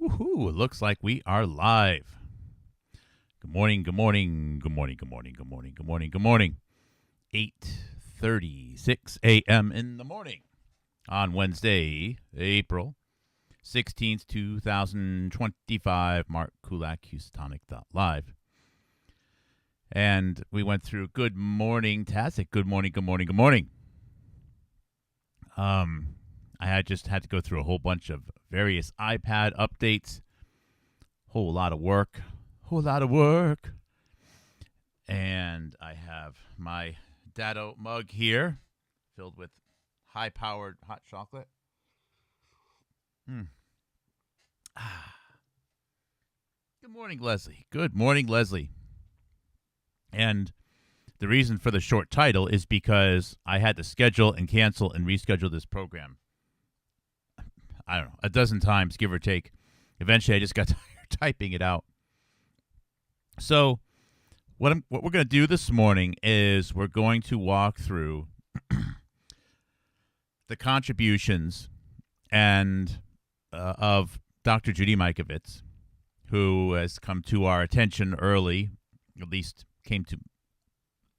Woohoo! It looks like we are live. Good morning, good morning, good morning, good morning, good morning, good morning, good morning. 8:36 a.m. in the morning on Wednesday, April 16th, 2025. Mark Kulak, Houstonic.live. And we went through Good Morning, Tastic. Good morning, good morning, good morning. I had to go through a whole bunch of various iPad updates. Whole lot of work. And I have my Dado mug here filled with high-powered hot chocolate. Good morning, Leslie. Good morning, Leslie. And the reason for the short title is because I had to schedule and cancel and reschedule this program, I don't know, a dozen times, give or take. Eventually, I just got tired typing it out. So what we're going to do this morning is we're going to walk through the contributions and of Dr. Judy Mikovits, who has come to our attention early, at least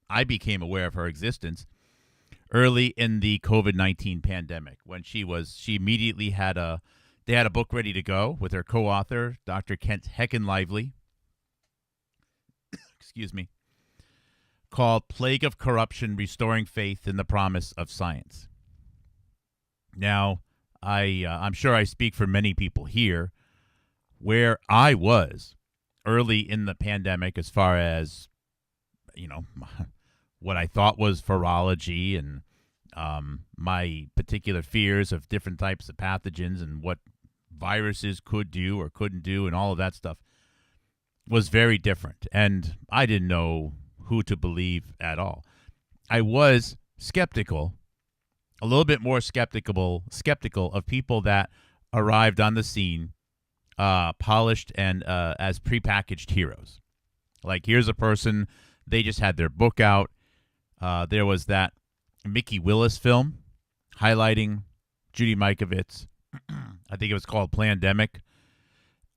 I became aware of her existence early in the COVID-19 pandemic when she immediately they had a book ready to go with her co-author, Dr. Kent Heckenlively, called Plague of Corruption, Restoring Faith in the Promise of Science. Now, I'm sure I speak for many people here where I was early in the pandemic as far as, what I thought was virology and my particular fears of different types of pathogens and what viruses could do or couldn't do and all of that stuff was very different. And I didn't know who to believe at all. I was skeptical, a little bit more skeptical of people that arrived on the scene polished and as prepackaged heroes. Like, here's a person, they just had their book out. There was that Mickey Willis film highlighting Judy Mikovits. I think it was called Plandemic.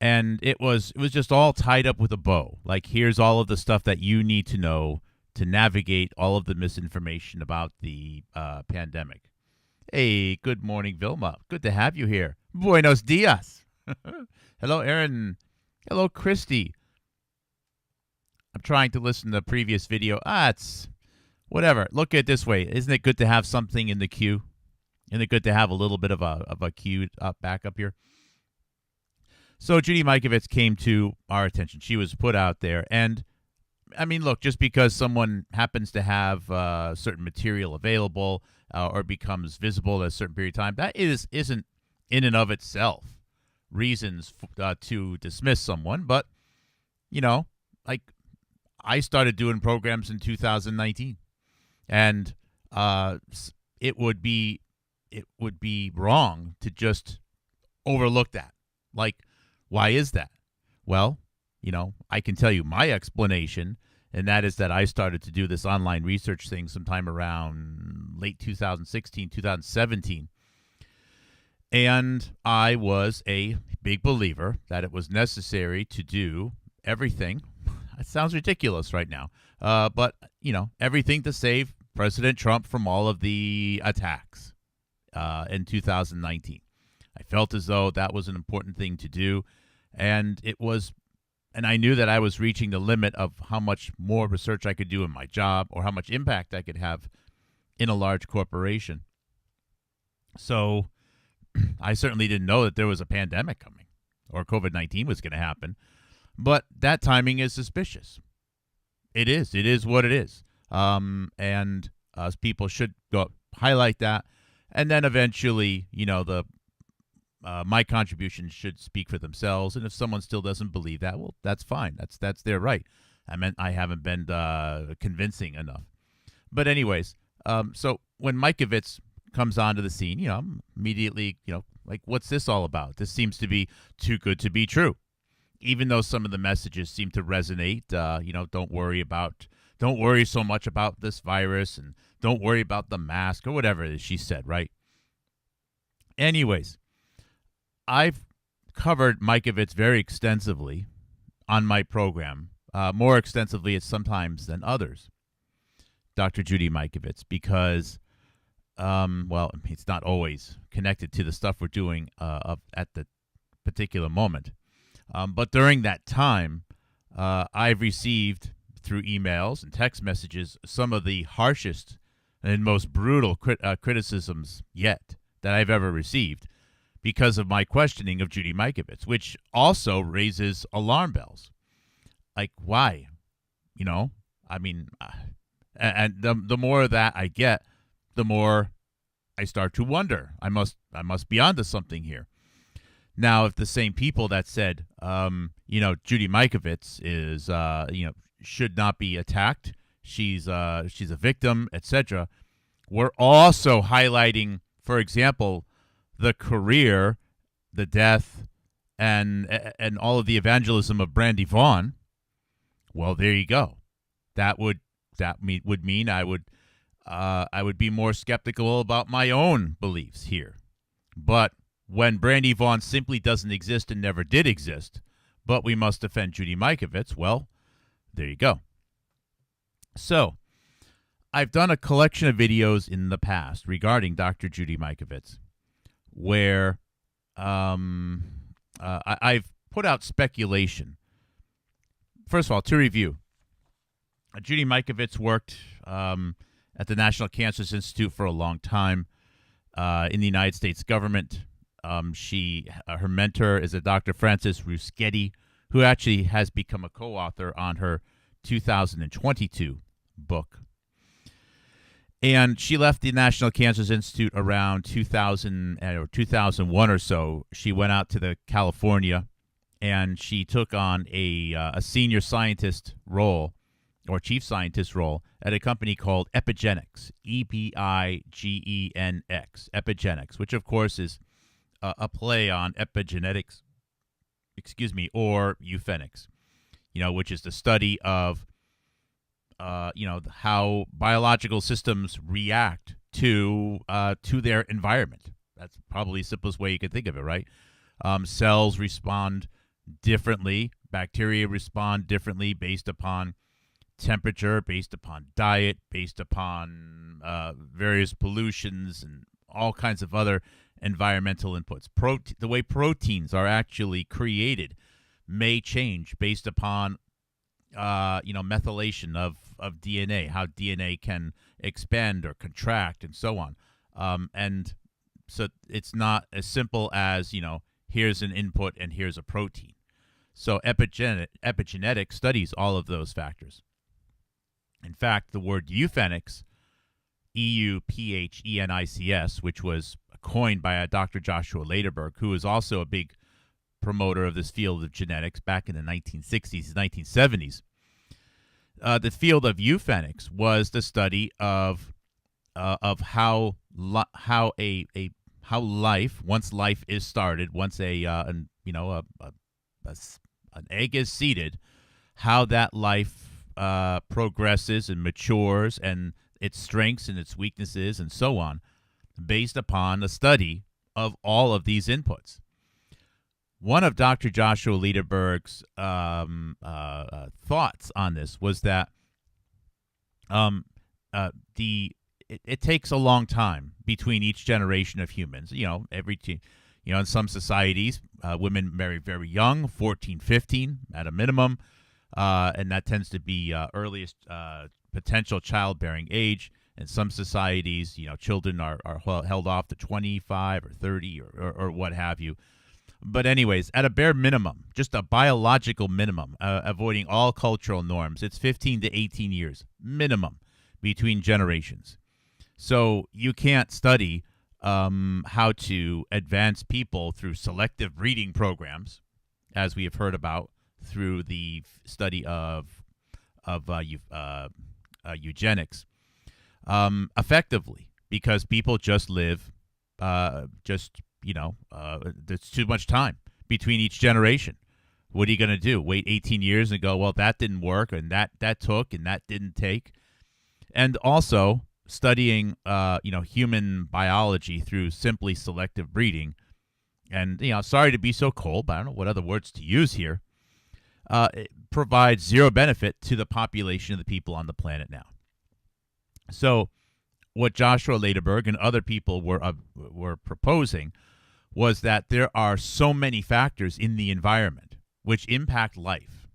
And it was just all tied up with a bow. Like, here's all of the stuff that you need to know to navigate all of the misinformation about the pandemic. Hey, good morning, Vilma. Good to have you here. Buenos dias. Hello, Aaron. Hello, Christy. I'm trying to listen to the previous video. It's whatever. Look at it this way. Isn't it good to have something in the queue? Isn't it good to have a little bit of a queue back up here? So Judy Mikovits came to our attention. She was put out there. And, I mean, look, just because someone happens to have certain material available or becomes visible at a certain period of time, that isn't in and of itself reasons to dismiss someone. But, like, I started doing programs in 2019. And it would be wrong to just overlook that. Like, why is that? Well, I can tell you my explanation, and that is that I started to do this online research thing sometime around late 2016, 2017. And I was a big believer that it was necessary to do everything. It sounds ridiculous right now, but, everything to save President Trump from all of the attacks in 2019. I felt as though that was an important thing to do, and I knew that I was reaching the limit of how much more research I could do in my job or how much impact I could have in a large corporation. So I certainly didn't know that there was a pandemic coming or COVID-19 was going to happen, but that timing is suspicious. It is what it is. And people should highlight that. And then eventually, my contributions should speak for themselves. And if someone still doesn't believe that, well, that's fine. That's their right. I haven't been convincing enough. But anyways, so when Mikovits comes onto the scene, I'm immediately, like, what's this all about? This seems to be too good to be true. Even though some of the messages seem to resonate, don't worry so much about this virus and don't worry about the mask or whatever it is she said, right? Anyways, I've covered Mikovits very extensively on my program, more extensively sometimes than others, Dr. Judy Mikovits, because, it's not always connected to the stuff we're doing at the particular moment. But during that time, I've received, through emails and text messages, some of the harshest and most brutal criticisms yet that I've ever received because of my questioning of Judy Mikovits, which also raises alarm bells. Like, why? And the more of that I get, the more I start to wonder. I must be onto something here. Now, if the same people that said, Judy Mikovits is, should not be attacked, she's a victim, etc., we're also highlighting, for example, the career, the death, and all of the evangelism of Brandy Vaughn. Well, there you go. That would mean I would be more skeptical about my own beliefs here. But when Brandy Vaughn simply doesn't exist and never did exist, but we must defend Judy Mikovits, well, there you go. So, I've done a collection of videos in the past regarding Dr. Judy Mikovits, where I've put out speculation. First of all, to review, Judy Mikovits worked at the National Cancer Institute for a long time in the United States government. Her mentor is a Dr. Frances Ruschetti, who actually has become a co-author on her 2022 book. And she left the National Cancer Institute around 2000 or 2001 or so. She went out to California, and she took on a senior scientist role, or chief scientist role, at a company called Epigenics, Epigenx, Epigenics, which of course is a play on epigenetics, or euphenics, which is the study of, how biological systems react to their environment. That's probably the simplest way you could think of it, right? Cells respond differently. Bacteria respond differently based upon temperature, based upon diet, based upon various pollutions and all kinds of other environmental inputs. The way proteins are actually created may change based upon methylation of DNA, how DNA can expand or contract, and so on. And so it's not as simple as, here's an input and here's a protein. So epigenetics studies all of those factors. In fact, the word euphenics, EUPHENICS, which was coined by Dr. Joshua Lederberg, who is also a big promoter of this field of genetics back in the 1960s, 1970s. The field of euphenics was the study of how life, once life is started, once an egg is seeded, how that life progresses and matures, and its strengths and its weaknesses and so on, based upon a study of all of these inputs. One of Dr. Joshua Lederberg's thoughts on this was that it takes a long time between each generation of humans. In some societies, women marry very young, 14, 15 at a minimum, and that tends to be earliest potential childbearing age. In some societies, children are held off to 25 or 30 or what have you. But anyways, at a bare minimum, just a biological minimum, avoiding all cultural norms, it's 15 to 18 years minimum between generations. So you can't study how to advance people through selective breeding programs, as we have heard about through the study of eugenics, effectively, because people just live there's too much time between each generation. What are you going to do? Wait 18 years and go, well, that didn't work, and that took, and that didn't take. And also studying, human biology through simply selective breeding and sorry to be so cold, but I don't know what other words to use here, it provides zero benefit to the population of the people on the planet now. So what Joshua Lederberg and other people were proposing was that there are so many factors in the environment which impact life,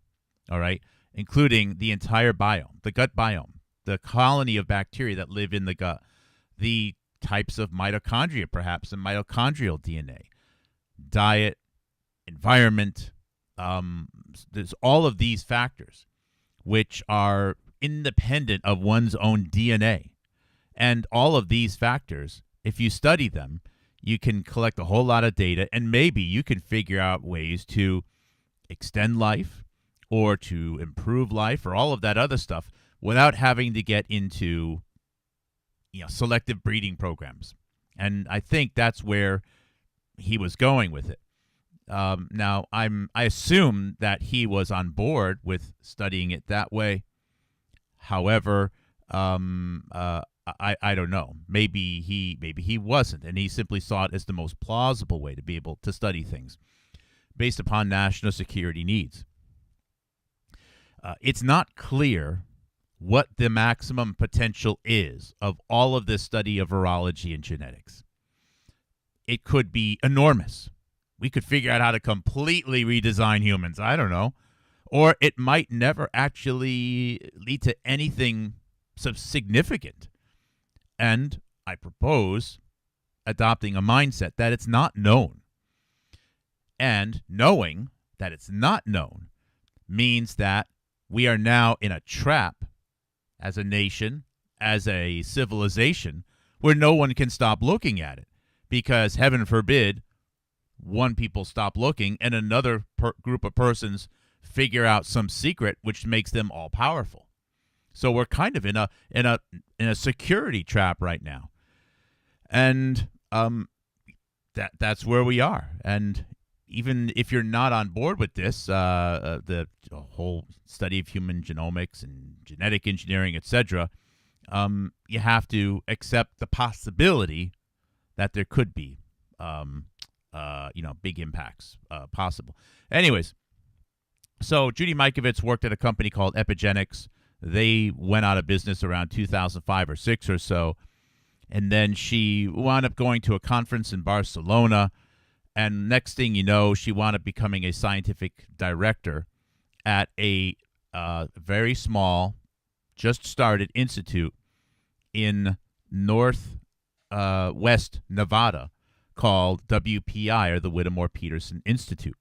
all right, including the entire biome, the gut biome, the colony of bacteria that live in the gut, the types of mitochondria, perhaps, and mitochondrial DNA, diet, environment. There's all of these factors which are independent of one's own DNA. And all of these factors, if you study them, you can collect a whole lot of data, and maybe you can figure out ways to extend life or to improve life or all of that other stuff without having to get into selective breeding programs. And I think that's where he was going with it. Now, I assume that he was on board with studying it that way. However, I don't know. Maybe he wasn't, and he simply saw it as the most plausible way to be able to study things based upon national security needs. It's not clear what the maximum potential is of all of this study of virology and genetics. It could be enormous. We could figure out how to completely redesign humans. I don't know. Or it might never actually lead to anything significant. And I propose adopting a mindset that it's not known. And knowing that it's not known means that we are now in a trap as a nation, as a civilization, where no one can stop looking at it. Because heaven forbid, one people stop looking and another group of persons figure out some secret which makes them all powerful. So we're kind of in a security trap right now, and that's where we are. And even if you're not on board with this, the whole study of human genomics and genetic engineering, etc., you have to accept the possibility that there could be, big impacts possible. Anyways, so Judy Mikovits worked at a company called Epigenics. They went out of business around 2005 or 6 or so. And then she wound up going to a conference in Barcelona. And next thing you know, she wound up becoming a scientific director at a very small, just started institute in northwest Nevada called WPI, or the Whittemore-Peterson Institute.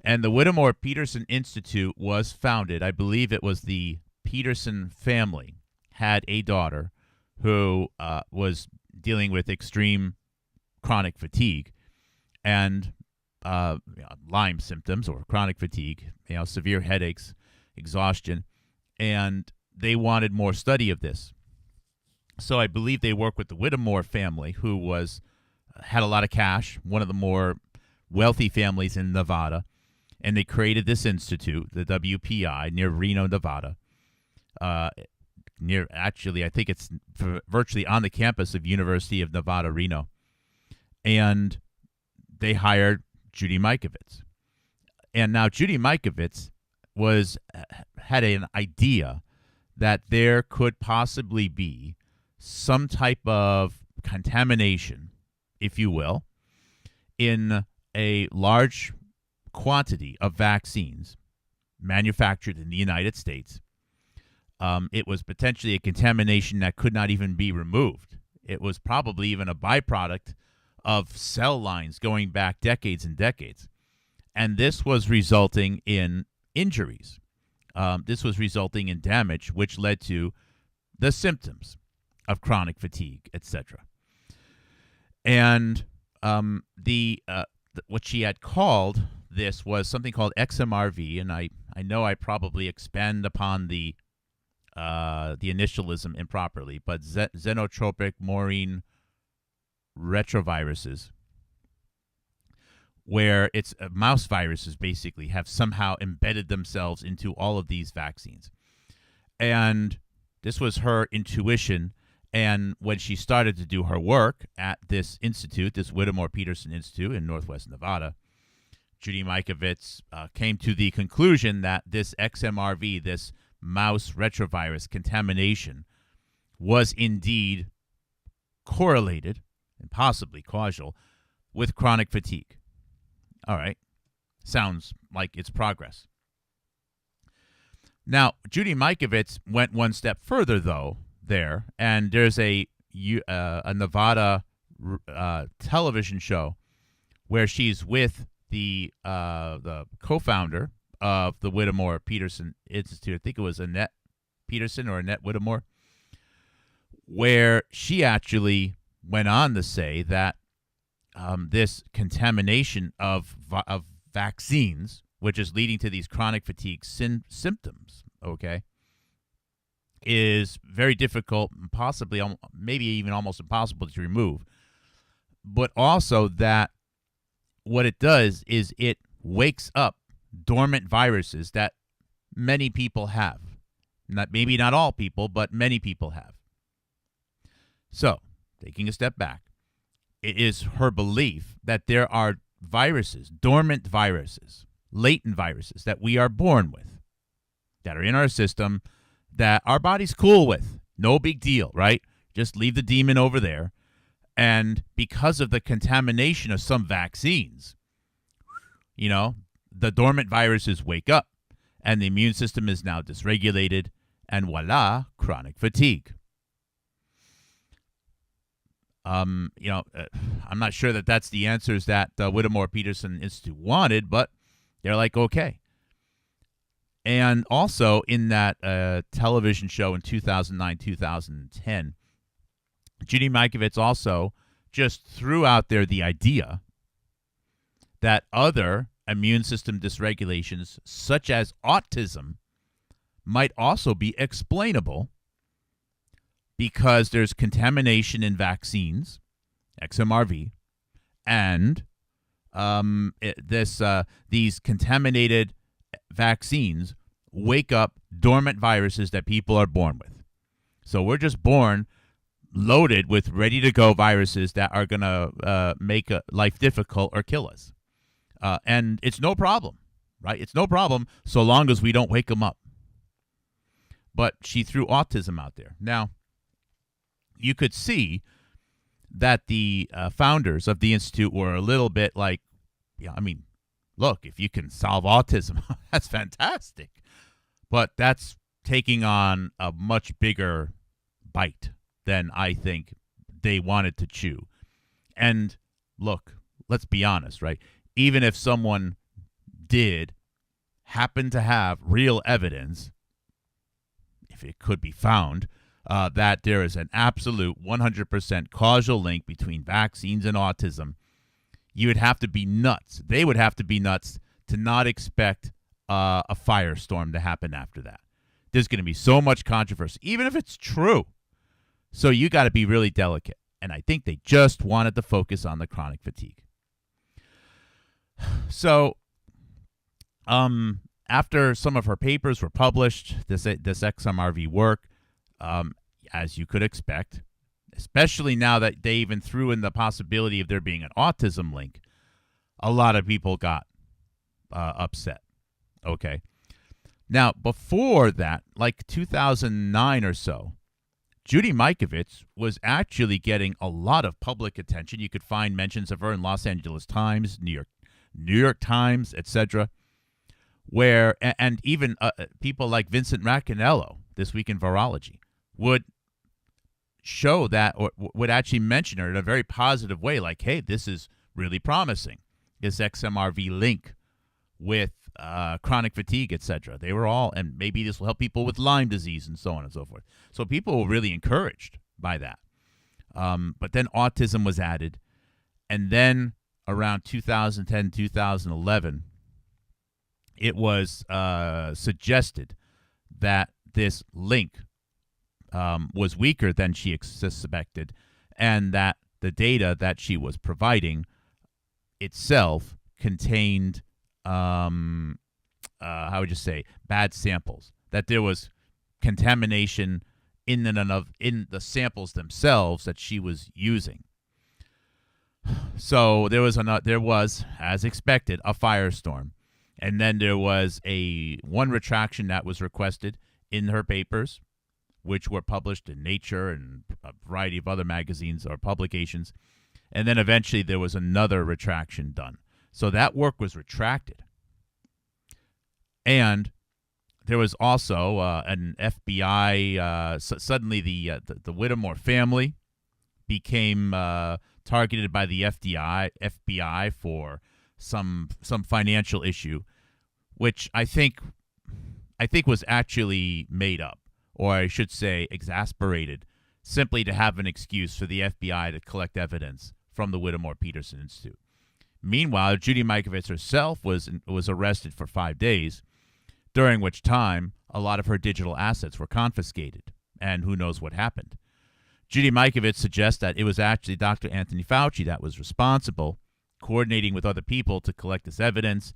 And the Whittemore-Peterson Institute was founded, I believe it was the Peterson family had a daughter who was dealing with extreme chronic fatigue and Lyme symptoms or chronic fatigue, severe headaches, exhaustion, and they wanted more study of this. So I believe they worked with the Whittemore family, who had a lot of cash, one of the more wealthy families in Nevada, and they created this institute, the WPI, near Reno, Nevada. I think it's virtually on the campus of University of Nevada, Reno. And they hired Judy Mikovits. And now Judy Mikovits had an idea that there could possibly be some type of contamination, if you will, in a large quantity of vaccines manufactured in the United States. It was potentially a contamination that could not even be removed. It was probably even a byproduct of cell lines going back decades and decades. And this was resulting in injuries. This was resulting in damage, which led to the symptoms of chronic fatigue, etc. And what she had called this was something called XMRV, and I know I probably expand upon the initialism improperly, but xenotropic murine retroviruses, where it's mouse viruses basically have somehow embedded themselves into all of these vaccines. And this was her intuition, And when she started to do her work at this institute, this Whittemore-Peterson Institute in Northwest Nevada, Judy Mikovits came to the conclusion that this XMRV, this mouse retrovirus contamination, was indeed correlated and possibly causal with chronic fatigue. All right. Sounds like it's progress. Now, Judy Mikovits went one step further, though, there, and there's a Nevada television show where she's with the co-founder of the Whittemore-Peterson Institute. I think it was Annette Peterson or Annette Whittemore, where she actually went on to say that this contamination of vaccines, which is leading to these chronic fatigue symptoms, okay, is very difficult, possibly, maybe even almost impossible to remove. But also that what it does is it wakes up dormant viruses that many people have. Maybe not all people, but many people have. So, taking a step back, it is her belief that there are viruses, dormant viruses, latent viruses that we are born with, that are in our system, that our body's cool with. No big deal, right? Just leave the demon over there. And because of the contamination of some vaccines, you know, the dormant viruses wake up and the immune system is now dysregulated, and voila, chronic fatigue. I'm not sure that that's the answers that the Whittemore-Peterson Institute wanted, but they're like, okay. And also in that television show in 2009, 2010, Judy Mikovits also just threw out there the idea that other immune system dysregulations, such as autism, might also be explainable because there's contamination in vaccines, XMRV, and these contaminated vaccines wake up dormant viruses that people are born with. So we're just born loaded with ready-to-go viruses that are going to make life difficult or kill us. And it's no problem, right? It's no problem so long as we don't wake them up. But she threw autism out there. Now, you could see that the founders of the Institute were a little bit like, look, if you can solve autism, that's fantastic. But that's taking on a much bigger bite than I think they wanted to chew. And look, let's be honest, right? Even if someone did happen to have real evidence, if it could be found, that there is an absolute 100% causal link between vaccines and autism, you would have to be nuts. They would have to be nuts to not expect a firestorm to happen after that. There's going to be so much controversy, even if it's true. So you got to be really delicate. And I think they just wanted to focus on the chronic fatigue. So after some of her papers were published, this XMRV work, as you could expect, especially now that they even threw in the possibility of there being an autism link, a lot of people got upset. Okay. Now, before that, like 2009 or so, Judy Mikovits was actually getting a lot of public attention. You could find mentions of her in Los Angeles Times, New York Times, etc., where, and even people like Vincent Racconello, This Week in Virology, would show that, or would actually mention her in a very positive way, like, hey, this is really promising, this XMRV link with chronic fatigue, etc. They were all, and maybe this will help people with Lyme disease and so on and so forth. So people were really encouraged by that. But then autism was added, and then around 2010, 2011, it was suggested that this link was weaker than she suspected, and that the data that she was providing itself contained, how would you say, bad samples, that there was contamination in the samples themselves that she was using. So there was, as expected, a firestorm. And then there was one retraction that was requested in her papers, which were published in Nature and a variety of other magazines or publications. And then eventually there was another retraction done. So that work was retracted. And there was also an FBI. Suddenly the Whittemore family became targeted by the FBI for some financial issue, which I think was actually made up, or I should say exasperated, simply to have an excuse for the FBI to collect evidence from the Whittemore Peterson Institute. Meanwhile, Judy Mikovits herself was arrested for 5 days, during which time a lot of her digital assets were confiscated, and who knows what happened. Judy Mikovits suggests that it was actually Dr. Anthony Fauci that was responsible, coordinating with other people to collect this evidence,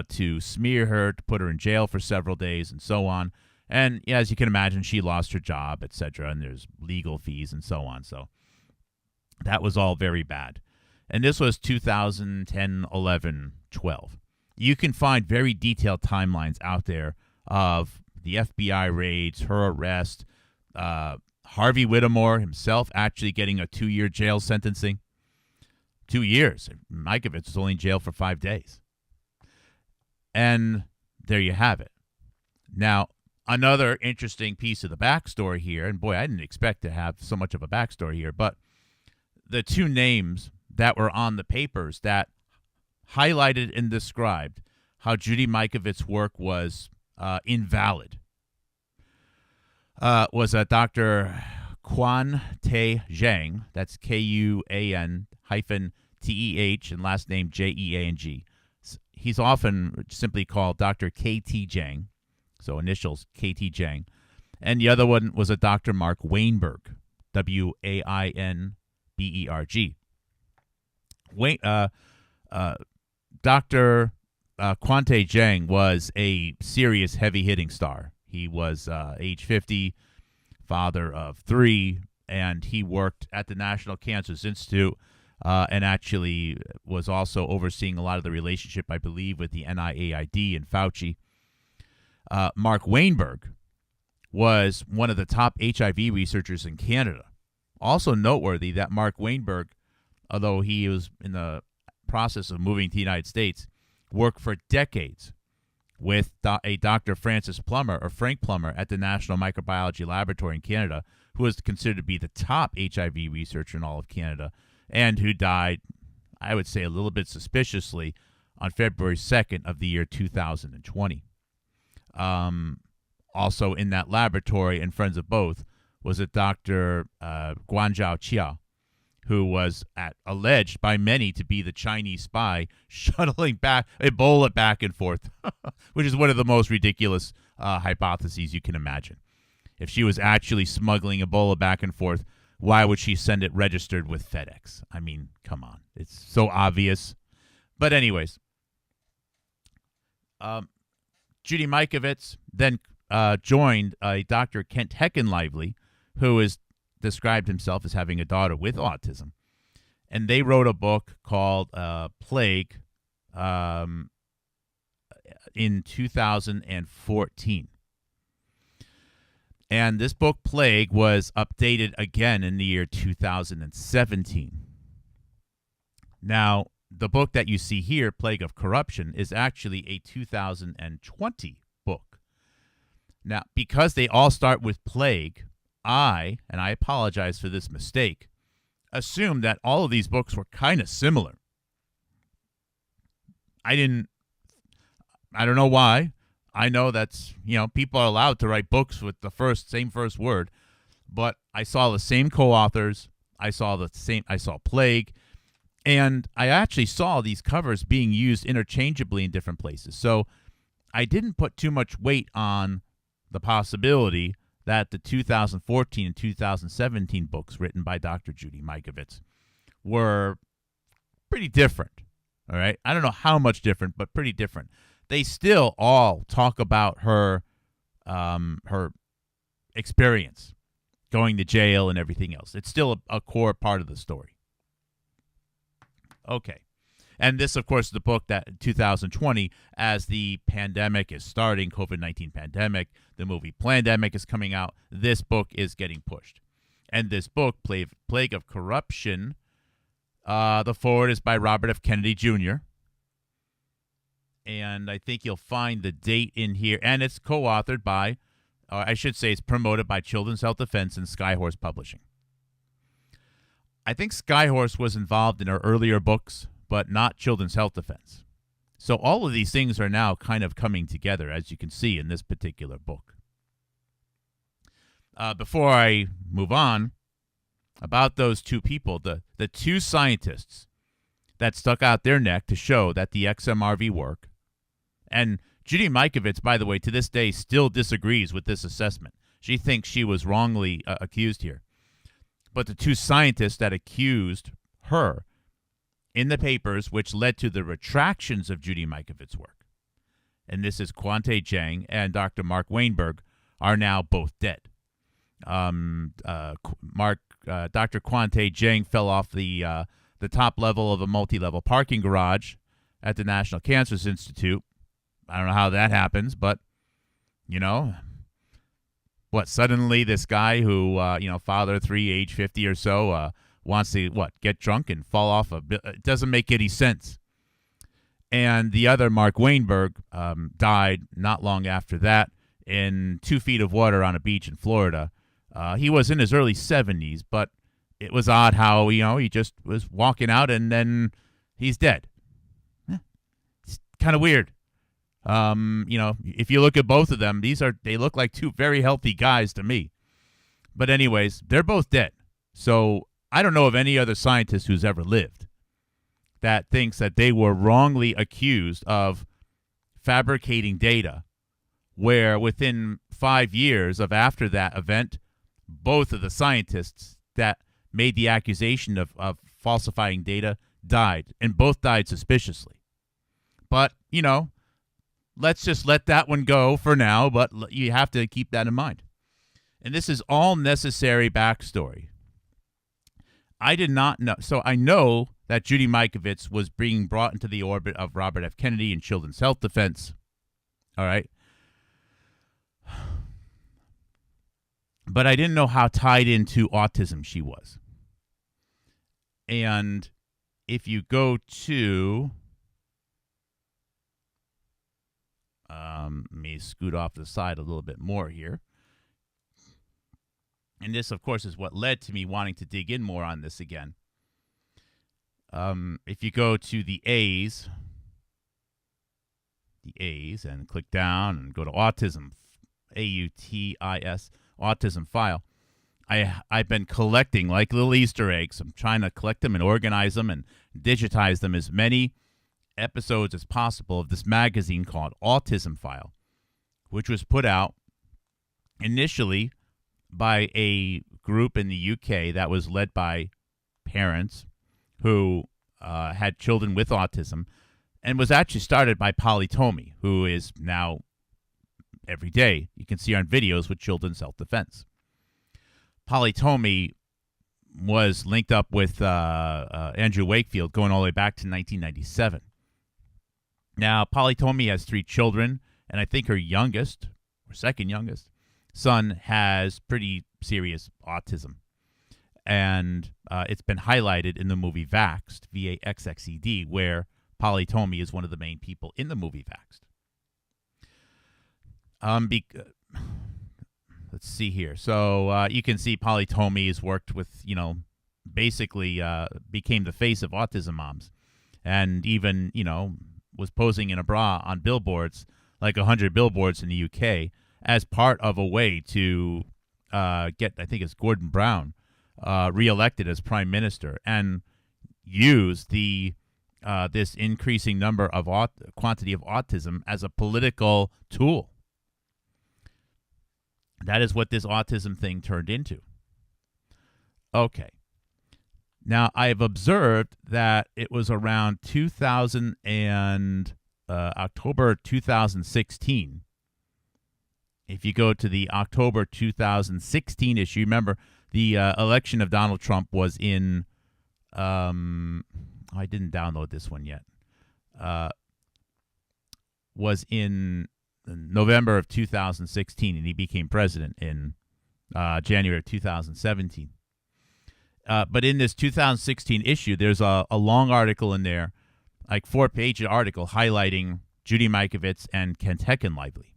to smear her, to put her in jail for several days, and so on. And as you can imagine, she lost her job, etc., and there's legal fees and so on. So that was all very bad. And this was 2010, 11, 12. You can find very detailed timelines out there of the FBI raids, her arrest, Harvey Whittemore himself actually getting a 2-year jail sentencing. 2 years. Mikovits was only in jail for 5 days. And there you have it. Now, another interesting piece of the backstory here, and boy, I didn't expect to have so much of a backstory here, but the two names that were on the papers that highlighted and described how Judy Mikovits' work was invalid was a Dr. Quan-Te Zhang. That's Kuan-Teh and last name Jeang. He's often simply called Dr. K.T. Zhang, so initials K.T. Zhang. And the other one was a Dr. Mark Weinberg, Wainberg. Dr. Quan-Te Zhang was a serious heavy-hitting star. He was age 50, father of 3, and he worked at the National Cancer Institute and actually was also overseeing a lot of the relationship, I believe, with the NIAID and Fauci. Mark Weinberg was one of the top HIV researchers in Canada. Also noteworthy that Mark Weinberg, although he was in the process of moving to the United States, worked for decades with a Dr. Frank Plummer at the National Microbiology Laboratory in Canada, who is considered to be the top HIV researcher in all of Canada, and who died, I would say a little bit suspiciously, on February 2nd of the year 2020. Also in that laboratory, and friends of both, was a Dr. Guanzhou Chia, who was alleged by many to be the Chinese spy shuttling Ebola back and forth, which is one of the most ridiculous hypotheses you can imagine. If she was actually smuggling Ebola back and forth, why would she send it registered with FedEx? I mean, come on. It's so obvious. But anyways, Judy Mikovits then joined Dr. Kent Heckenlively, who is described himself as having a daughter with autism. And they wrote a book called Plague in 2014. And this book, Plague, was updated again in the year 2017. Now, the book that you see here, Plague of Corruption, is actually a 2020 book. Now, because they all start with Plague, and I apologize for this mistake, assumed that all of these books were kind of similar. I don't know why. I know that's, people are allowed to write books with the same first word, but I saw the same co-authors. I saw Plague, and I actually saw these covers being used interchangeably in different places. So I didn't put too much weight on the possibility that the 2014 and 2017 books written by Dr. Judy Mikovits were pretty different. All right. I don't know how much different, but pretty different. They still all talk about her experience going to jail and everything else. It's still a core part of the story. Okay. And this, of course, is the book that 2020, as the pandemic is starting, COVID-19 pandemic, the movie Plandemic is coming out. This book is getting pushed. And this book, Plague of Corruption, the foreword is by Robert F. Kennedy Jr., and I think you'll find the date in here. And it's co-authored by, I should say it's promoted by Children's Health Defense and Skyhorse Publishing. I think Skyhorse was involved in our earlier books, but not Children's Health Defense. So all of these things are now kind of coming together, as you can see in this particular book. Before I move on, about those two people, the two scientists that stuck out their neck to show that the XMRV work. And Judy Mikovits, by the way, to this day still disagrees with this assessment. She thinks she was wrongly accused here. But the two scientists that accused her in the papers, which led to the retractions of Judy Mikovits' work, and this is Quante Zhang and Dr. Mark Weinberg, are now both dead. Dr. Quante Zhang fell off the top level of a multi-level parking garage at the National Cancer Institute. I don't know how that happens, but, suddenly this guy who, father of three, age 50 or so, wants to, get drunk and fall off a bit. It doesn't make any sense. And the other, Mark Weinberg, died not long after that in 2 feet of water on a beach in Florida. He was in his early 70s, but it was odd how, he just was walking out and then he's dead. It's kind of weird. If you look at both of them, they look like two very healthy guys to me. But anyways, they're both dead. So I don't know of any other scientist who's ever lived that thinks that they were wrongly accused of fabricating data, where within 5 years of after that event, both of the scientists that made the accusation of falsifying data died, and both died suspiciously. But, let's just let that one go for now, but you have to keep that in mind. And this is all necessary backstory. I did not know. So I know that Judy Mikovits was being brought into the orbit of Robert F. Kennedy and Children's Health Defense. All right. But I didn't know how tied into autism she was. And if you go to... let me scoot off to the side a little bit more here. And this, of course, is what led to me wanting to dig in more on this again. If you go to the A's, and click down and go to Autism, AUTIS, Autism file, I've been collecting like little Easter eggs. I'm trying to collect them and organize them and digitize them as many episodes as possible of this magazine called Autism File, which was put out initially by a group in the UK that was led by parents who had children with autism, and was actually started by Polly Tomey, who is now every day you can see on videos with Children's Health Defense. Polly Tomey was linked up with Andrew Wakefield going all the way back to 1997. Now, Polly Tomey has 3 children, and I think her youngest, or second youngest, son has pretty serious autism. And it's been highlighted in the movie Vaxxed, VAXXED, where Polly Tomey is one of the main people in the movie Vaxxed. Let's see here. So you can see Polly Tomey has worked with, basically became the face of autism moms. And even, was posing in a bra on billboards, like 100 billboards in the UK, as part of a way to get, I think it's Gordon Brown, reelected as prime minister, and use this increasing number of quantity of autism as a political tool. That is what this autism thing turned into. Okay. Now, I have observed that it was around October 2016, if you go to the October 2016 issue, remember the election of Donald Trump was in, I didn't download this one yet, was in November of 2016, and he became president in January of 2017. But in this 2016 issue, there's a long article in there, like 4-page article highlighting Judy Mikovits and Kent Heckenlively.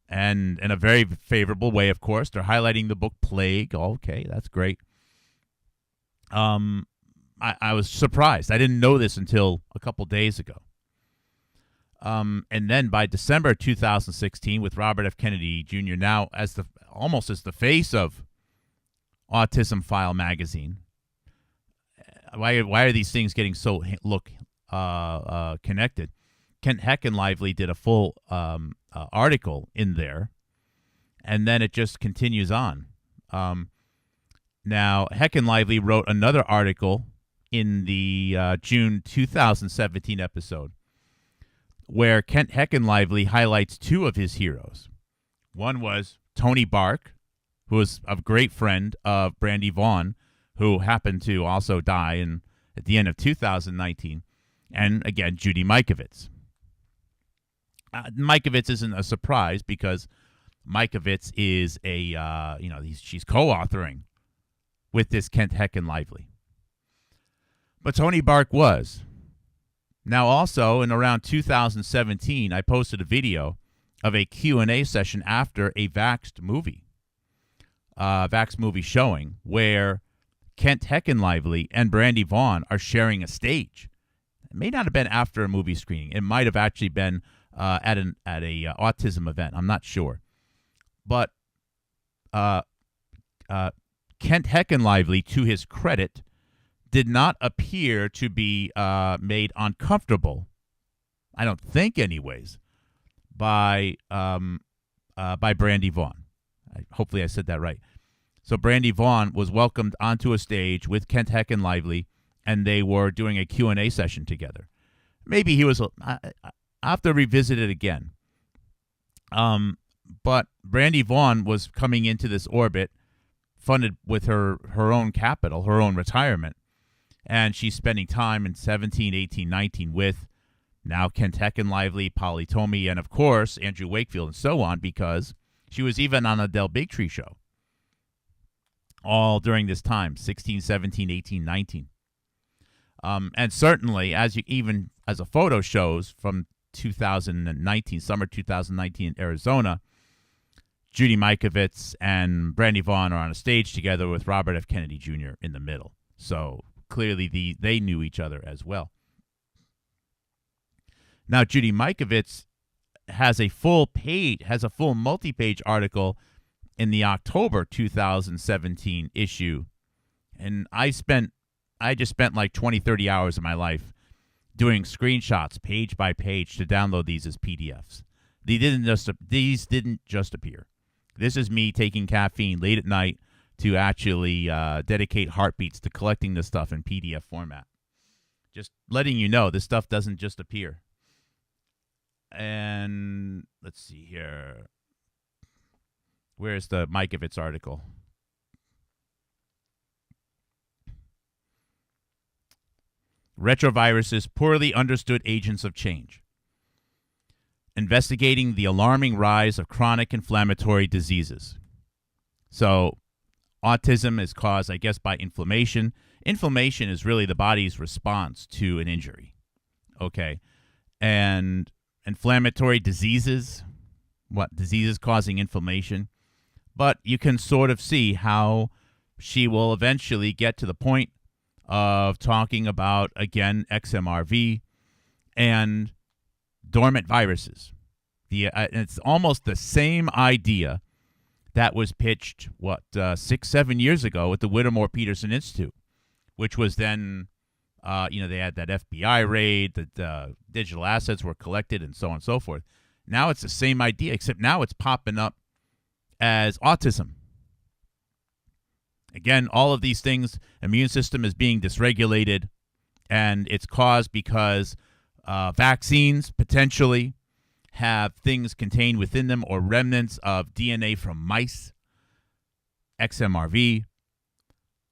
And in a very favorable way, of course. They're highlighting the book Plague. Okay, that's great. I was surprised. I didn't know this until a couple days ago. And then by December 2016, with Robert F. Kennedy Jr. now as almost as the face of Autism File magazine. Why are these things getting so connected? Kent Heckenlively did a full article in there, and then it just continues on. Now, Heckenlively wrote another article in the June 2017 episode where Kent Heckenlively highlights two of his heroes. One was Tony Bark, who was a great friend of Brandy Vaughn, who happened to also die at the end of 2019, and again, Judy Mikovits. Mikovits isn't a surprise because Mikovits is she's co-authoring with this Kent Heckenlively. But Tony Bark was. Now also, in around 2017, I posted a video of a Q&A session after a Vaxxed movie showing where Kent Heckenlively and Brandy Vaughn are sharing a stage. It may not have been after a movie screening. It might have actually been at a autism event. I'm not sure. But Kent Heckenlively, to his credit, did not appear to be made uncomfortable, I don't think anyways, by Brandy Vaughn. Hopefully I said that right. So Brandy Vaughn was welcomed onto a stage with Kent Heckenlively, and they were doing a Q&A session together. Maybe he was... I have to revisit it again. But Brandy Vaughn was coming into this orbit funded with her own capital, her own retirement. And she's spending time in 17, 18, 19 with now Kent Heckenlively, Polly Tomey, and of course, Andrew Wakefield and so on, because she was even on a Del Bigtree show all during this time, 16, 17, 18, 19. And certainly, as a photo shows from 2019, summer 2019 in Arizona, Judy Mikovits and Brandy Vaughn are on a stage together with Robert F. Kennedy Jr. in the middle. So clearly they knew each other as well. Now, Judy Mikovits has a full multi-page article in the October 2017 issue. And I just spent like 20, 30 hours of my life doing screenshots page by page to download these as PDFs. These didn't just appear. This is me taking caffeine late at night to actually dedicate heartbeats to collecting this stuff in PDF format. Just letting you know, this stuff doesn't just appear. And let's see here. Where's the Mikovits article? Retroviruses, poorly understood agents of change. Investigating the alarming rise of chronic inflammatory diseases. So, autism is caused, I guess, by inflammation. Inflammation is really the body's response to an injury. Okay. And inflammatory diseases, what diseases causing inflammation? But you can sort of see how she will eventually get to the point of talking about, again, XMRV and dormant viruses. It's almost the same idea that was pitched, 6-7 years ago at the Whittemore Peterson Institute, which was then, they had that FBI raid, that digital assets were collected and so on and so forth. Now it's the same idea, except now it's popping up as autism. Again, all of these things, immune system is being dysregulated, and it's caused because vaccines potentially have things contained within them or remnants of DNA from mice, XMRV,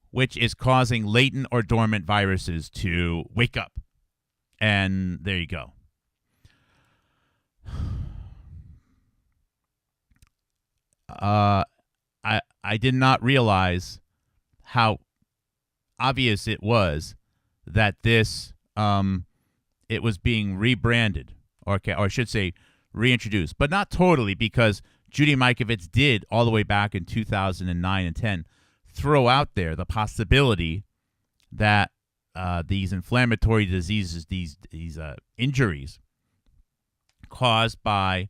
which is causing latent or dormant viruses to wake up. And there you go. I did not realize how obvious it was that this it was being rebranded, or I should say reintroduced, but not totally, because Judy Mikovits did, all the way back in 2009 and 10, throw out there the possibility that these inflammatory diseases, these injuries caused by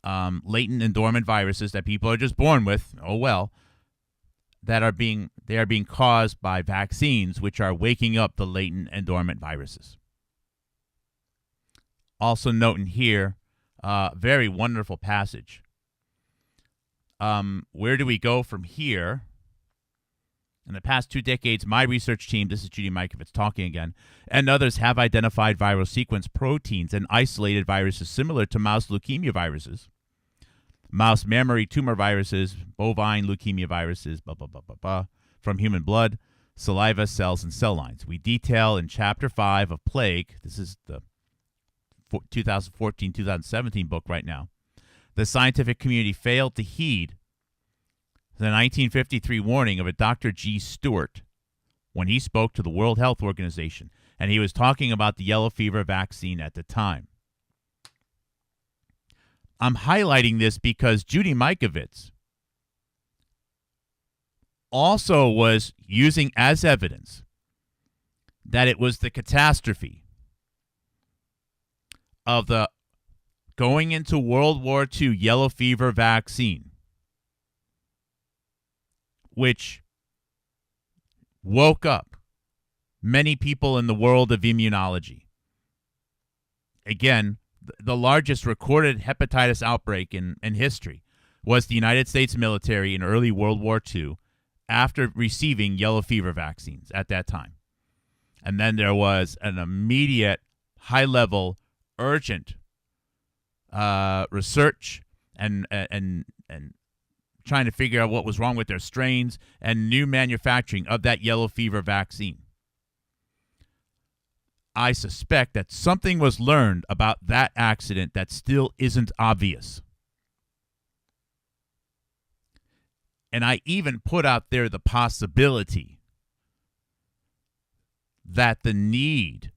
latent and dormant viruses that people are just born with, they are being caused by vaccines, which are waking up the latent and dormant viruses. Also noting here, very wonderful passage. Where do we go from here? In the past 2 decades, my research team, this is Judy Mikovits talking again, and others have identified viral sequence proteins and isolated viruses similar to mouse leukemia viruses, mouse mammary tumor viruses, bovine leukemia viruses, from human blood, saliva, cells, and cell lines. We detail in Chapter 5 of Plague, this is the 2014-2017 book right now, the scientific community failed to heed the 1953 warning of a Dr. G. Stewart when he spoke to the World Health Organization, and he was talking about the yellow fever vaccine at the time. I'm highlighting this because Judy Mikovits also was using as evidence that it was the catastrophe of the going into World War II yellow fever vaccine, which woke up many people in the world of immunology. Again, the largest recorded hepatitis outbreak in history was the United States military in early World War II after receiving yellow fever vaccines at that time. And then there was an immediate, high-level, urgent research and trying to figure out what was wrong with their strains and new manufacturing of that yellow fever vaccine. I suspect that something was learned about that accident that still isn't obvious. And I even put out there the possibility that the need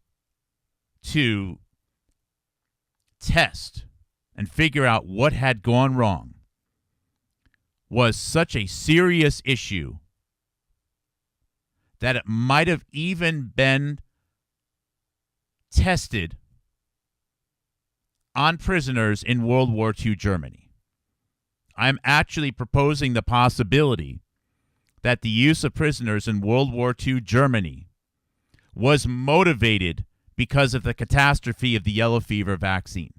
to test and figure out what had gone wrong was such a serious issue that it might have even been tested on prisoners in World War II Germany. I'm actually proposing the possibility that the use of prisoners in World War II Germany was motivated because of the catastrophe of the yellow fever vaccine.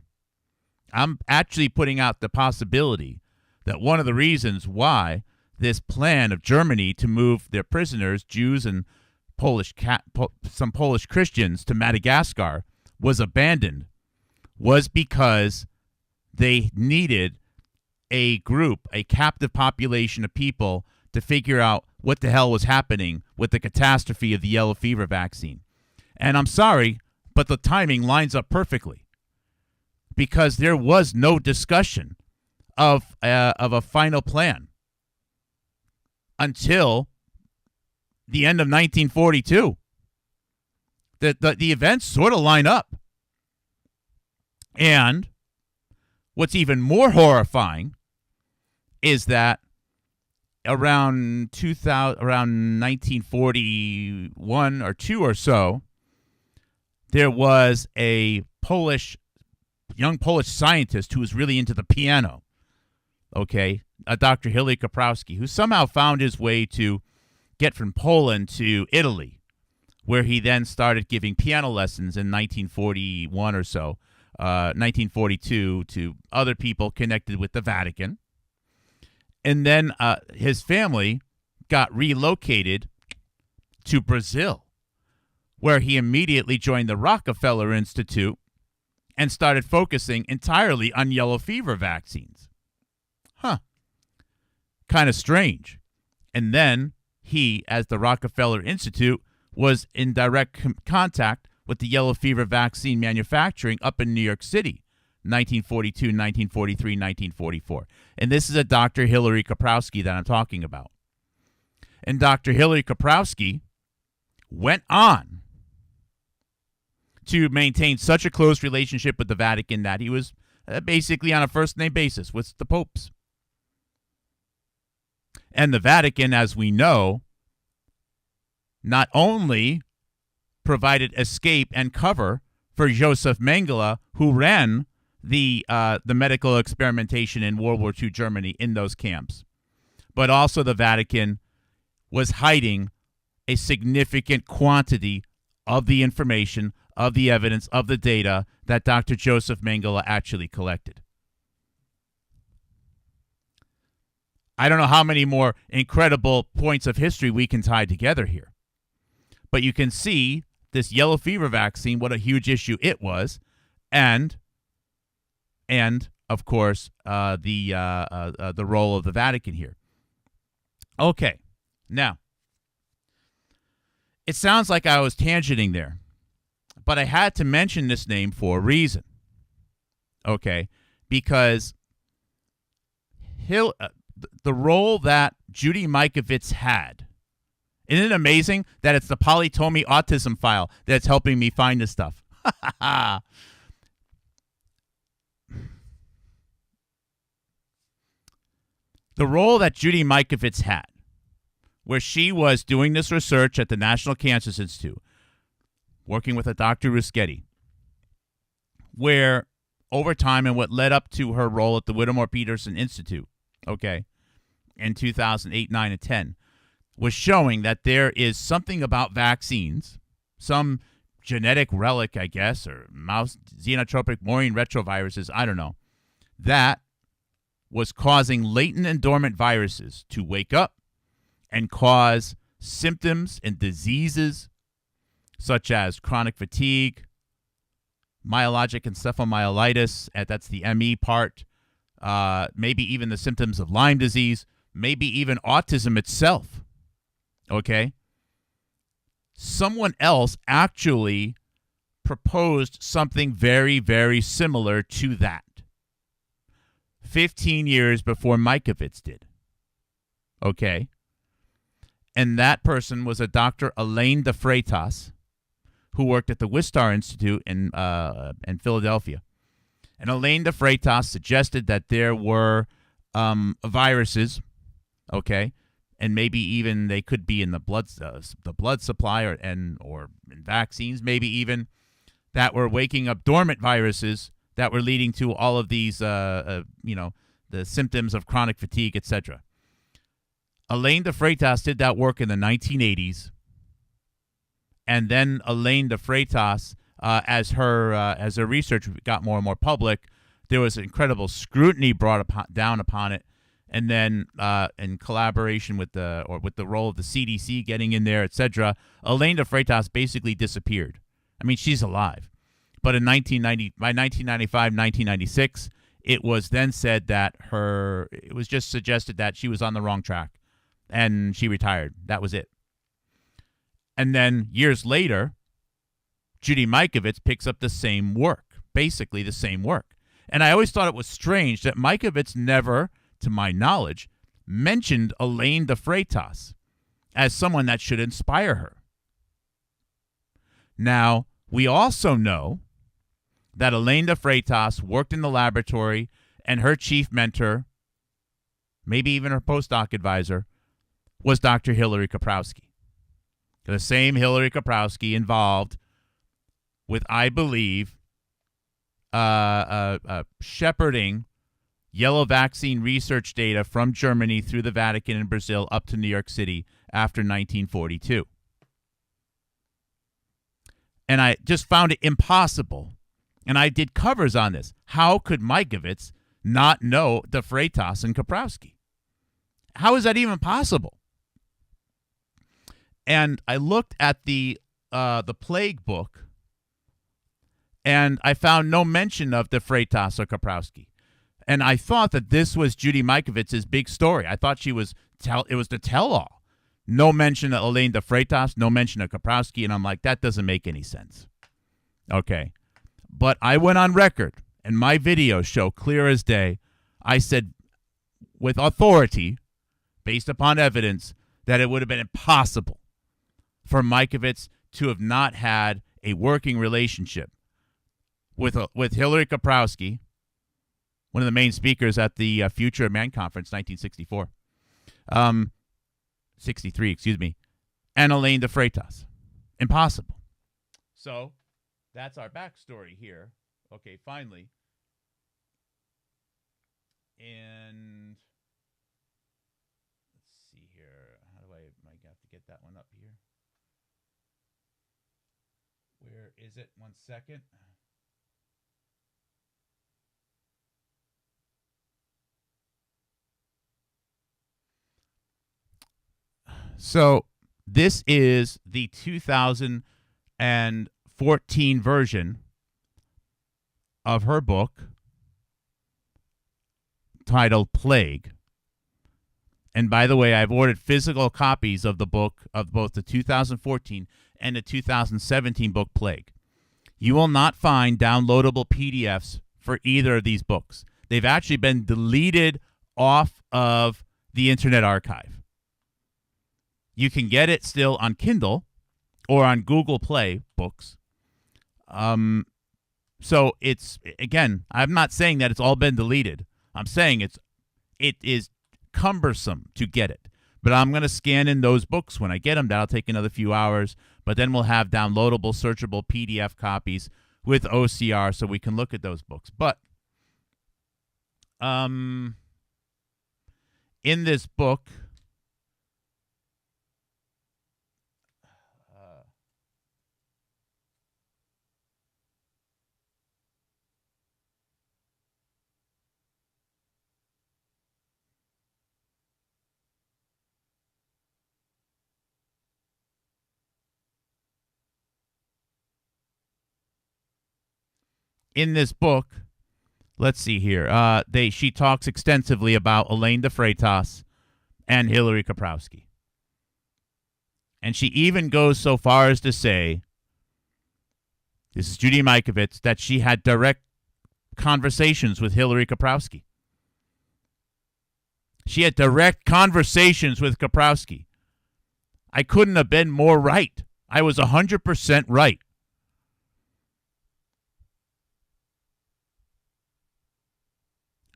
I'm actually putting out the possibility that one of the reasons why this plan of Germany to move their prisoners, Jews and some Polish Christians, to Madagascar was abandoned was because they needed a group, a captive population of people to figure out what the hell was happening with the catastrophe of the yellow fever vaccine. And I'm sorry, but the timing lines up perfectly, because there was no discussion of a final plan until the end of 1942. The events sort of line up. And what's even more horrifying is that around 1941 or 2 or so, there was a young Polish scientist who was really into the piano, Dr. Judy Koprowski, who somehow found his way to get from Poland to Italy, where he then started giving piano lessons in 1941 or so, 1942, to other people connected with the Vatican. And then his family got relocated to Brazil, where he immediately joined the Rockefeller Institute and started focusing entirely on yellow fever vaccines. Kind of strange. And then he, as the Rockefeller Institute, was in direct contact with the yellow fever vaccine manufacturing up in New York City, 1942, 1943, 1944. And this is a Dr. Hillary Koprowski that I'm talking about. And Dr. Hillary Koprowski went on to maintain such a close relationship with the Vatican that he was basically on a first-name basis with the popes. And the Vatican, as we know, not only provided escape and cover for Joseph Mengele, who ran the medical experimentation in World War II Germany in those camps, but also the Vatican was hiding a significant quantity of the information, of the evidence, of the data that Dr. Joseph Mengele actually collected. I don't know how many more incredible points of history we can tie together here. But you can see this yellow fever vaccine, what a huge issue it was, and of course the role of the Vatican here. Okay, now it sounds like I was tangenting there, but I had to mention this name for a reason. Okay, because the role that Judy Mikovits had. Isn't it amazing that it's the polytomy autism file that's helping me find this stuff? The role that Judy Mikovits had, where she was doing this research at the National Cancer Institute, working with a Dr. Ruschetti, where over time and what led up to her role at the Whittemore Peterson Institute, okay, in 2008, 9, and 10, was showing that there is something about vaccines, some genetic relic, I guess, or mouse xenotropic murine retroviruses, I don't know, that was causing latent and dormant viruses to wake up and cause symptoms and diseases such as chronic fatigue, myalgic encephalomyelitis, that's the ME part, maybe even the symptoms of Lyme disease, maybe even autism itself. Okay? Someone else actually proposed something very, very similar to that 15 years before Mikovits did. Okay? And that person was a Dr. Elaine DeFreitas, who worked at the Wistar Institute in Philadelphia. And Elaine DeFreitas suggested that there were viruses, okay, and maybe even they could be in the blood supply or in vaccines, maybe even that were waking up dormant viruses that were leading to all of these, the symptoms of chronic fatigue, etc. Elaine DeFreitas did that work in the 1980s, and then Elaine DeFreitas, as her research got more and more public, there was incredible scrutiny brought down upon it. And then, in collaboration with the role of the CDC getting in there, etc., Elaine DeFreitas basically disappeared. I mean, she's alive, but by 1995, 1996, it was then said that it was just suggested that she was on the wrong track, and she retired. That was it. And then years later, Judy Mikovits picks up the same work, basically the same work. And I always thought it was strange that Mikovits never, to my knowledge, mentioned Elaine DeFreitas as someone that should inspire her. Now, we also know that Elaine DeFreitas worked in the laboratory, and her chief mentor, maybe even her postdoc advisor, was Dr. Hillary Koprowski. The same Hillary Koprowski involved with, I believe, shepherding yellow vaccine research data from Germany through the Vatican and Brazil up to New York City after 1942. And I just found it impossible. And I did covers on this. How could Mikovits not know DeFreitas and Koprowski? How is that even possible? And I looked at the plague book And I found no mention of DeFreitas or Koprowski. And I thought that this was Judy Mikovits' big story. I thought it was the tell-all. No mention of Elaine DeFreitas, no mention of Koprowski, and I'm like, that doesn't make any sense. Okay. But I went on record, and my videos show clear as day. I said with authority, based upon evidence, that it would have been impossible for Mikovits to have not had a working relationship with Hillary Koprowski, one of the main speakers at the Future of Man Conference, 1964. 63, excuse me, and Elaine DeFreitas. Impossible. So that's our backstory here. Okay, finally. And let's see here. How do I have to get that one up here? Where is it? 1 second. So this is the 2014 version of her book titled Plague. And by the way, I've ordered physical copies of the book of both the 2014 and the 2017 book Plague. You will not find downloadable PDFs for either of these books. They've actually been deleted off of the Internet Archive. You can get it still on Kindle or on Google Play books. So it's, again, I'm not saying that it's all been deleted. I'm saying it is cumbersome to get it. But I'm going to scan in those books when I get them. That'll take another few hours. But then we'll have downloadable, searchable PDF copies with OCR so we can look at those books. But in this book, let's see here. She talks extensively about Elaine DeFreitas and Hillary Koprowski. And she even goes so far as to say, this is Judy Mikovits, that she had direct conversations with Hillary Koprowski. She had direct conversations with Koprowski. I couldn't have been more right. I was 100% right.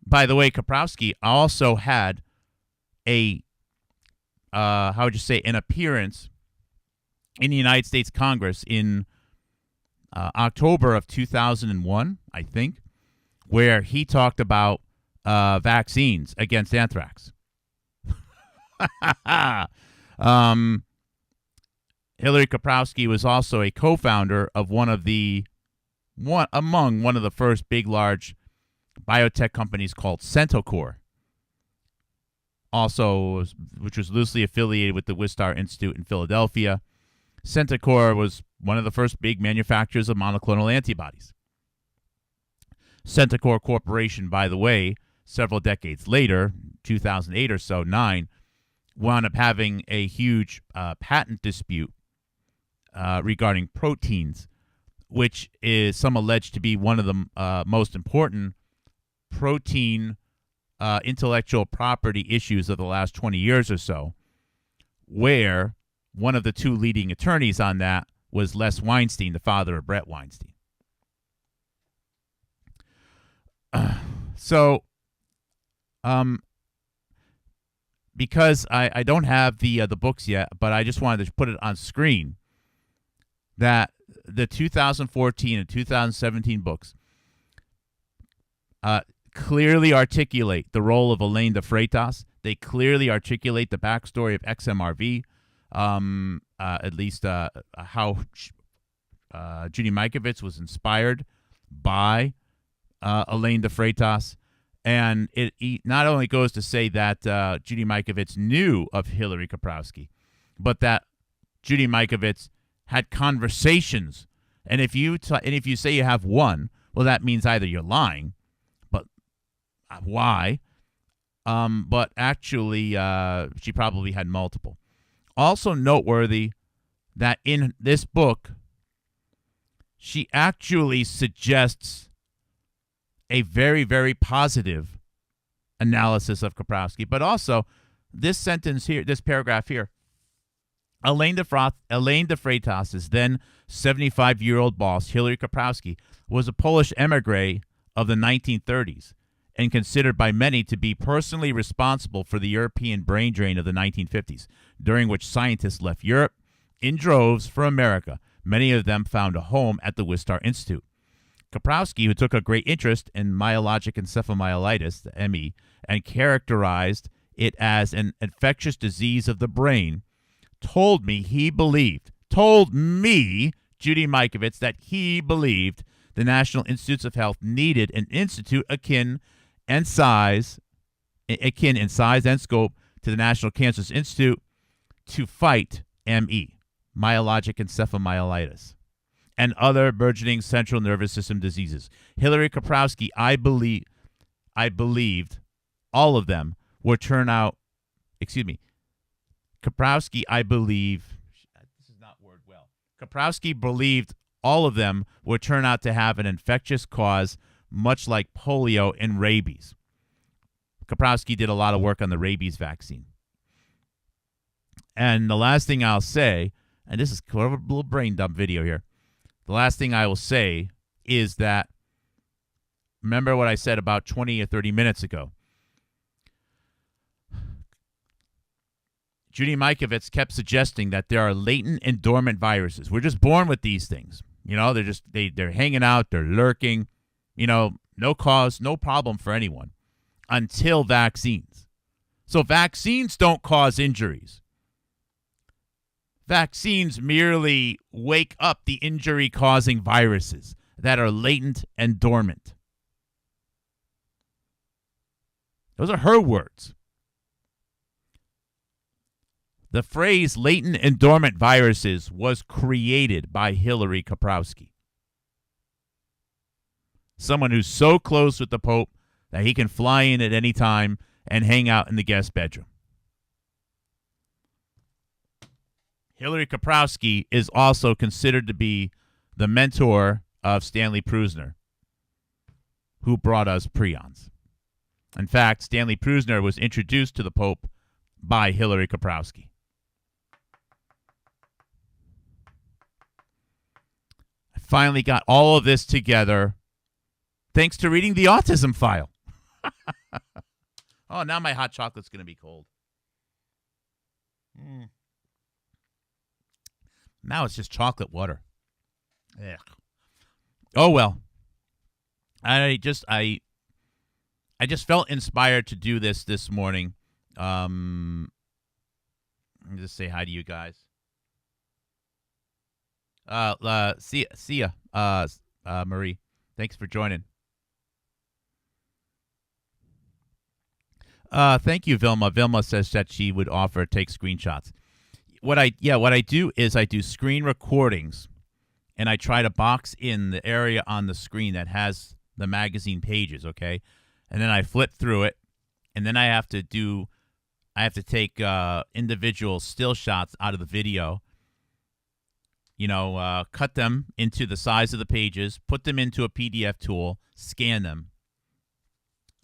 By the way, Koprowski also had an appearance in the United States Congress in October of 2001, I think, where he talked about vaccines against anthrax. Hillary Koprowski was also a co-founder of one of the first big, large biotech companies called Centocor, also, which was loosely affiliated with the Wistar Institute in Philadelphia. Centocor was one of the first big manufacturers of monoclonal antibodies. Centocor Corporation, by the way, several decades later, 2008 or so, 9, wound up having a huge patent dispute regarding proteins, which is some alleged to be one of the most important protein intellectual property issues of the last 20 years or so, where one of the two leading attorneys on that was Les Weinstein, the father of Brett Weinstein. Because I don't have the books yet, but I just wanted to put it on screen, that the 2014 and 2017 books clearly articulate the role of Elaine DeFreitas. They clearly articulate the backstory of XMRV, at least how Judy Mikovits was inspired by Elaine DeFreitas. And it not only goes to say that Judy Mikovits knew of Hillary Koprowski, but that Judy Mikovits had conversations And if you say you have one, well, that means either you're lying, but why? But actually, she probably had multiple. Also noteworthy that in this book, she actually suggests a very, very positive analysis of Koprowski, but also this sentence here, this paragraph here. Elaine DeFreitas' then 75-year-old boss, Hilary Koprowski, was a Polish emigre of the 1930s and considered by many to be personally responsible for the European brain drain of the 1950s, during which scientists left Europe in droves for America. Many of them found a home at the Wistar Institute. Koprowski, who took a great interest in myologic encephalomyelitis, the ME, and characterized it as an infectious disease of the brain, told me, Judy Mikovits, that he believed the National Institutes of Health needed an institute akin in size and scope to the National Cancer Institute to fight ME, myologic encephalomyelitis, and other burgeoning central nervous system diseases. Hilary Koprowski, I believed all of them would turn out, Koprowski, I believe, this is not worded well. Koprowski believed all of them would turn out to have an infectious cause, much like polio and rabies. Koprowski did a lot of work on the rabies vaccine. And the last thing I'll say, and this is kind of a little brain dump video here. The last thing I will say is that, remember what I said about 20 or 30 minutes ago. Judy Mikovits kept suggesting that there are latent and dormant viruses. We're just born with these things. You know, they're hanging out, they're lurking, you know, no cause, no problem for anyone until vaccines. So vaccines don't cause injuries. Vaccines merely wake up the injury-causing viruses that are latent and dormant. Those are her words. The phrase latent and dormant viruses was created by Hilary Koprowski, someone who's so close with the Pope that he can fly in at any time and hang out in the guest bedroom. Hilary Koprowski is also considered to be the mentor of Stanley Prusiner, who brought us prions. In fact, Stanley Prusiner was introduced to the Pope by Hilary Koprowski. I finally got all of this together thanks to reading the Autism file. Oh, now my hot chocolate's going to be cold. Now it's just chocolate water. Ugh. Oh, well. I just felt inspired to do this morning. Let me just say hi to you guys. See ya, Marie. Thanks for joining. Thank you, Vilma. Vilma says that she would offer to take screenshots. What I do is I do screen recordings, and I try to box in the area on the screen that has the magazine pages, okay? And then I flip through it, and then I have to take individual still shots out of the video, cut them into the size of the pages, put them into a PDF tool, scan them.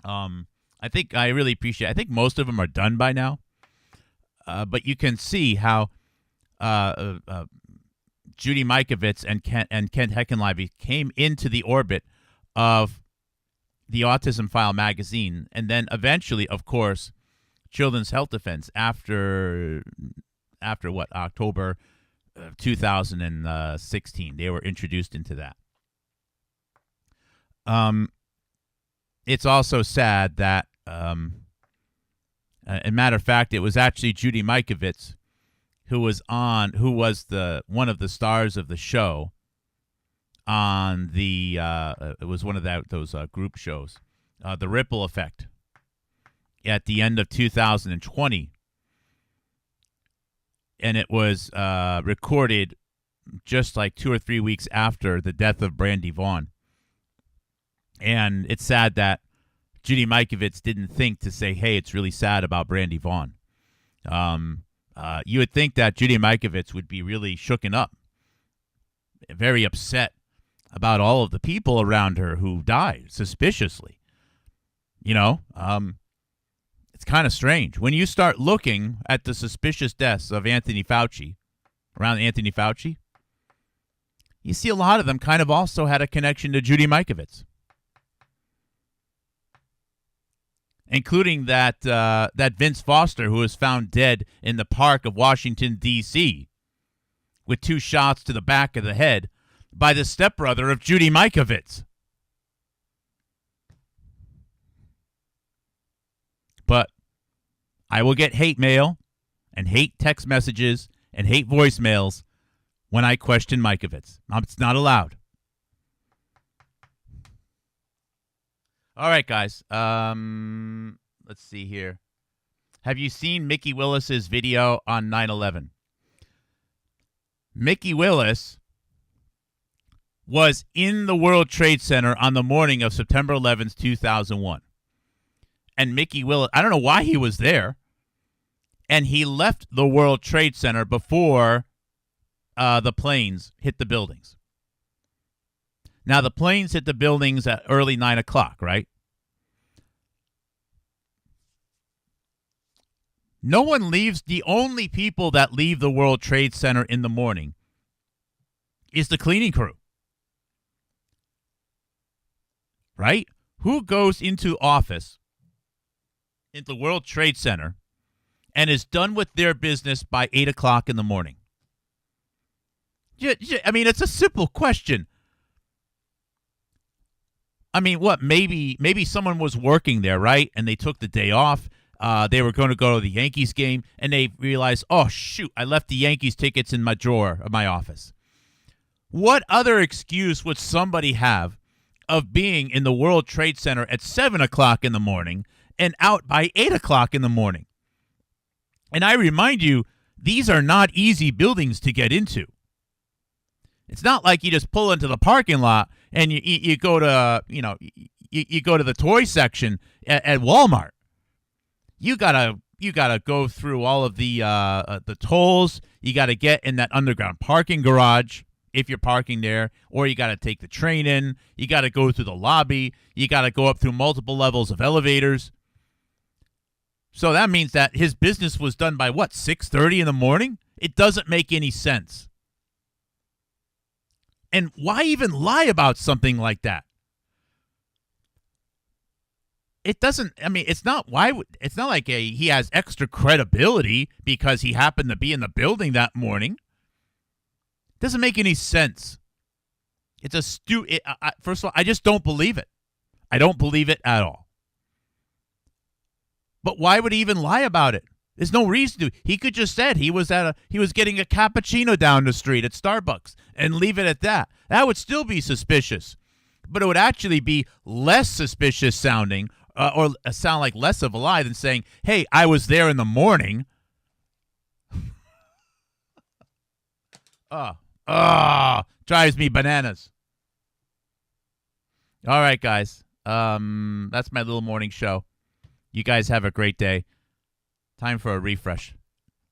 I think I really appreciate it. I think most of them are done by now. But you can see how Judy Mikovits and Kent Heckenlivy came into the orbit of the Autism File magazine, and then eventually, of course, Children's Health Defense after October 2016. They were introduced into that. It's also sad that, as a matter of fact, it was actually Judy Mikovits who was one of the stars of the show on the it was one of those group shows, The Ripple Effect, at the end of 2020, and it was recorded just like 2 or 3 weeks after the death of Brandy Vaughn. And it's sad that Judy Mikovits didn't think to say, hey, it's really sad about Brandy Vaughn. You would think that Judy Mikovits would be really shooken up, very upset about all of the people around her who died suspiciously. It's kind of strange. When you start looking at the suspicious deaths of Anthony Fauci, around Anthony Fauci, you see a lot of them kind of also had a connection to Judy Mikovits. Including that Vince Foster, who was found dead in the park of Washington, D.C., with 2 shots to the back of the head by the stepbrother of Judy Mikovits. But I will get hate mail and hate text messages and hate voicemails when I question Mikovits. It's not allowed. All right, guys. Let's see here. Have you seen Mickey Willis's video on 9/11? Mickey Willis was in the World Trade Center on the morning of September 11th, 2001. And Mickey Willis, I don't know why he was there. And he left the World Trade Center before the planes hit the buildings. Now, the planes hit the buildings at early 9 o'clock, right? No one leaves. The only people that leave the World Trade Center in the morning is the cleaning crew. Right? Who goes into office, into the World Trade Center, and is done with their business by 8 o'clock in the morning? I mean, it's a simple question. I mean, what? Maybe someone was working there, right? And they took the day off. They were going to go to the Yankees game, and they realized, oh, shoot, I left the Yankees tickets in my drawer of my office. What other excuse would somebody have of being in the World Trade Center at 7 o'clock in the morning and out by 8 o'clock in the morning? And I remind you, these are not easy buildings to get into. It's not like you just pull into the parking lot and you go to, you go to the toy section at Walmart. You gotta go through all of the tolls. You gotta get in that underground parking garage if you're parking there, or you gotta take the train in. You gotta go through the lobby. You gotta go up through multiple levels of elevators. So that means that his business was done by what, 6:30 in the morning? It doesn't make any sense. And why even lie about something like that? It doesn't, I mean, it's not like he has extra credibility because he happened to be in the building that morning. It doesn't make any sense. It's a first of all, I just don't believe it. I don't believe it at all. But why would he even lie about it? There's no reason to. He could just said he was getting a cappuccino down the street at Starbucks and leave it at that. That would still be suspicious, but it would actually be less suspicious sounding, or sound like less of a lie than saying, "Hey, I was there in the morning." Drives me bananas. All right, guys. That's my little morning show. You guys have a great day. Time for a refresh.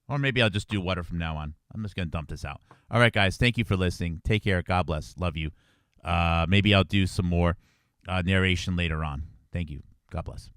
Or maybe I'll just do water from now on. I'm just going to dump this out. All right, guys. Thank you for listening. Take care. God bless. Love you. Maybe I'll do some more narration later on. Thank you. God bless.